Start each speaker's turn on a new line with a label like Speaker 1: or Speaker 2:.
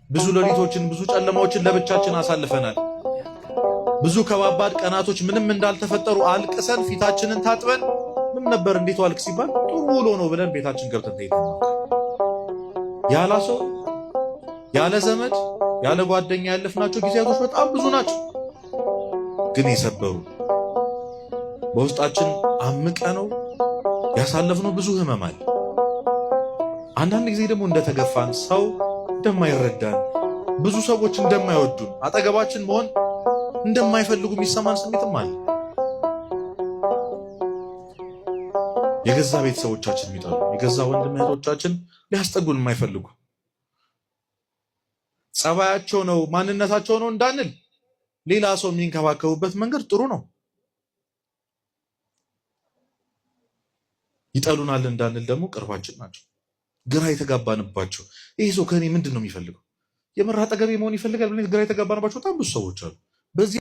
Speaker 1: ብዙ ሌሊቶችን ብዙ ጨለማዎችን ለብቻችን አሳልፈናል። ብዙ ከባባድ ቀናቶች ምንም እንዳልተፈጠሩ አልቅሰን ፊታችንን ታጥበን ምን ነበር እንዴት ዋልክ ሲባል ጥሩ ውሎ ነው ብለን ቤታችን ገብተን ተይተናል። ያለ ሰው ያለ ዘመድ ያለ ጓደኛ ያለፍናቸው ጊዜያቶች በጣም ብዙ ናቸው። ግን የሰበሩ በውስጣችን አምቀ ነው ያሳለፍነው ብዙ ህመም አለ። አንዳንድ ጊዜ ደግሞ እንደተገፋን ሰው እንደማይረዳን ብዙ ሰዎች እንደማይወዱን አጠገባችን መሆን እንደማይፈልጉ የሚሰማን ስሜትም አለ። የገዛ ቤተሰቦቻችን የሚጠሉ የገዛ ወንድም እህቶቻችን ሊያስጠጉን የማይፈልጉ ጸባያቸው ነው ማንነታቸው ነው እንዳንል ሌላ ሰው የሚንከባከቡበት መንገድ ጥሩ ነው። ይጠሉናል እንዳንል ደግሞ ቅርባችን ናቸው። ግራ የተጋባንባቸው ይህ ሰው ከእኔ ምንድን ነው የሚፈልገው? የምር አጠገቤ መሆን ይፈልጋል ብለን ግራ የተጋባንባቸው በጣም ብዙ ሰዎች አሉ። በዚህ